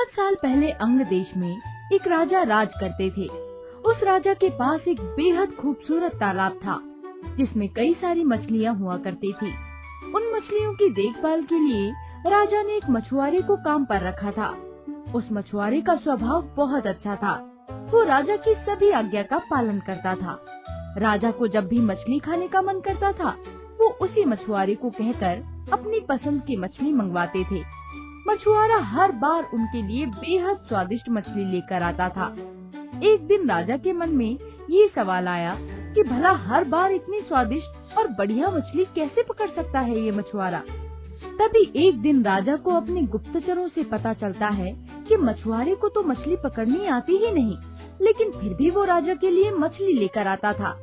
बहुत साल पहले अंग देश में एक राजा राज करते थे। उस राजा के पास एक बेहद खूबसूरत तालाब था, जिसमें कई सारी मछलियाँ हुआ करती थी। उन मछलियों की देखभाल के लिए राजा ने एक मछुआरे को काम पर रखा था। उस मछुआरे का स्वभाव बहुत अच्छा था। वो राजा की सभी आज्ञा का पालन करता था। राजा को जब भी मछली खाने का मन करता था, वो उसी मछुआरे को कहकर अपनी पसंद की मछली मंगवाते थे। मछुआरा हर बार उनके लिए बेहद स्वादिष्ट मछली लेकर आता था। एक दिन राजा के मन में ये सवाल आया कि भला हर बार इतनी स्वादिष्ट और बढ़िया मछली कैसे पकड़ सकता है ये मछुआरा। तभी एक दिन राजा को अपने गुप्तचरों से पता चलता है कि मछुआरे को तो मछली पकड़नी आती ही नहीं, लेकिन फिर भी वो राजा के लिए मछली लेकर आता था।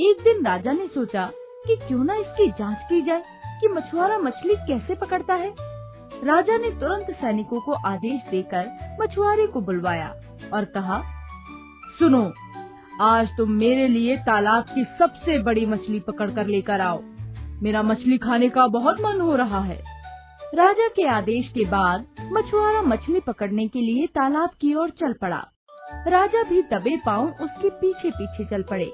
एक दिन राजा ने सोचा कि क्यों न इसकी जांच की जाए कि मछुआरा मछली कैसे पकड़ता है। राजा ने तुरंत सैनिकों को आदेश देकर मछुआरे को बुलवाया और कहा, सुनो, आज तुम मेरे लिए तालाब की सबसे बड़ी मछली पकड़ कर लेकर आओ। मेरा मछली खाने का बहुत मन हो रहा है। राजा के आदेश के बाद मछुआरा मछली पकड़ने के लिए तालाब की ओर चल पड़ा। राजा भी दबे पांव उसके पीछे पीछे चल पड़े।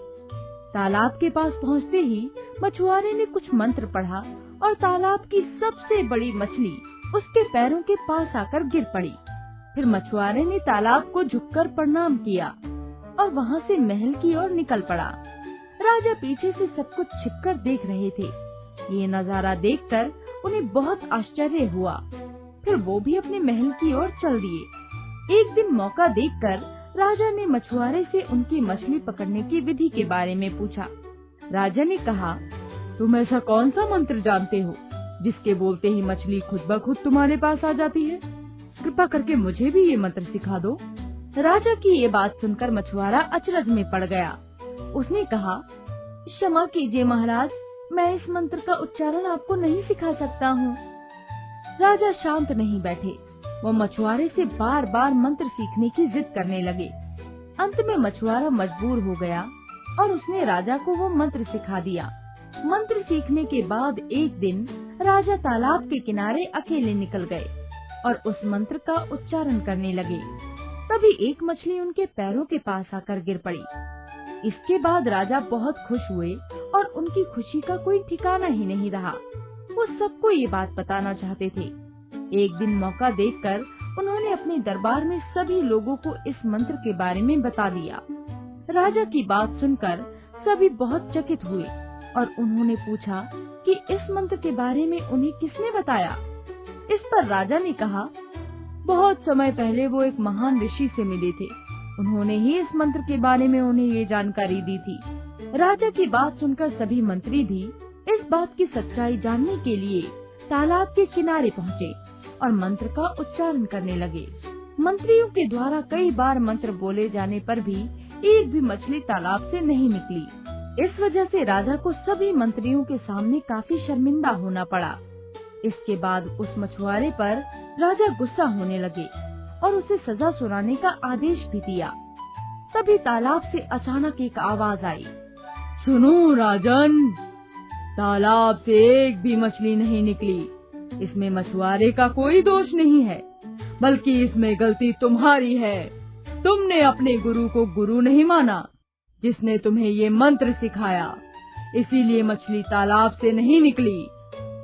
तालाब के पास पहुंचते ही मछुआरे ने कुछ मंत्र पढ़ा और तालाब की सबसे बड़ी मछली उसके पैरों के पास आकर गिर पड़ी। फिर मछुआरे ने तालाब को झुककर प्रणाम किया और वहाँ से महल की ओर निकल पड़ा। राजा पीछे से सब कुछ छिपकर देख रहे थे। ये नजारा देखकर उन्हें बहुत आश्चर्य हुआ। फिर वो भी अपने महल की ओर चल दिए। एक दिन मौका देखकर राजा ने मछुआरे से उनकी मछली पकड़ने की विधि के बारे में पूछा। राजा ने कहा, तुम ऐसा कौन सा मंत्र जानते हो जिसके बोलते ही मछली खुद ब खुद तुम्हारे पास आ जाती है? कृपा करके मुझे भी ये मंत्र सिखा दो। राजा की ये बात सुनकर मछुआरा अचरज में पड़ गया। उसने कहा, क्षमा कीजिए महाराज, मैं इस मंत्र का उच्चारण आपको नहीं सिखा सकता हूँ। राजा शांत नहीं बैठे। वो मछुआरे से बार बार मंत्र सीखने की जिद करने लगे। अंत में मछुआरा मजबूर हो गया और उसने राजा को वो मंत्र सिखा दिया। मंत्र सीखने के बाद एक दिन राजा तालाब के किनारे अकेले निकल गए और उस मंत्र का उच्चारण करने लगे। तभी एक मछली उनके पैरों के पास आकर गिर पड़ी। इसके बाद राजा बहुत खुश हुए और उनकी खुशी का कोई ठिकाना ही नहीं रहा। वो सबको ये बात बताना चाहते थे। एक दिन मौका देखकर उन्होंने अपने दरबार में सभी लोगों को इस मंत्र के बारे में बता दिया। राजा की बात सुनकर सभी बहुत चकित हुए और उन्होंने पूछा कि इस मंत्र के बारे में उन्हें किसने बताया। इस पर राजा ने कहा, बहुत समय पहले वो एक महान ऋषि से मिले थे। उन्होंने ही इस मंत्र के बारे में उन्हें ये जानकारी दी थी। राजा की बात सुनकर सभी मंत्री भी इस बात की सच्चाई जानने के लिए तालाब के किनारे पहुँचे और मंत्र का उच्चारण करने लगे। मंत्रियों के द्वारा कई बार मंत्र बोले जाने पर भी एक भी मछली तालाब से नहीं निकली। इस वजह से राजा को सभी मंत्रियों के सामने काफी शर्मिंदा होना पड़ा। इसके बाद उस मछुआरे पर राजा गुस्सा होने लगे और उसे सजा सुनाने का आदेश भी दिया। तभी तालाब से अचानक एक आवाज आई, सुनो राजन, तालाब से एक भी मछली नहीं निकली। इसमें मछुआरे का कोई दोष नहीं है, बल्कि इसमें गलती तुम्हारी है। तुमने अपने गुरु को गुरु नहीं माना, जिसने तुम्हें ये मंत्र सिखाया, इसीलिए मछली तालाब से नहीं निकली।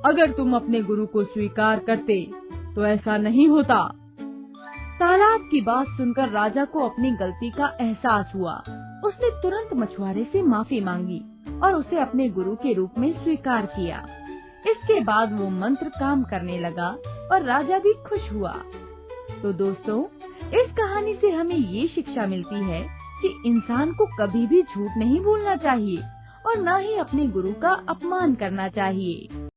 अगर तुम अपने गुरु को स्वीकार करते तो ऐसा नहीं होता। तालाब की बात सुनकर राजा को अपनी गलती का एहसास हुआ। उसने तुरंत मछुआरे से माफी मांगी और उसे अपने गुरु के रूप में स्वीकार किया। इसके बाद वो मंत्र काम करने लगा और राजा भी खुश हुआ। तो दोस्तों, इस कहानी से हमें ये शिक्षा मिलती है कि इंसान को कभी भी झूठ नहीं बोलना चाहिए और न ही अपने गुरु का अपमान करना चाहिए।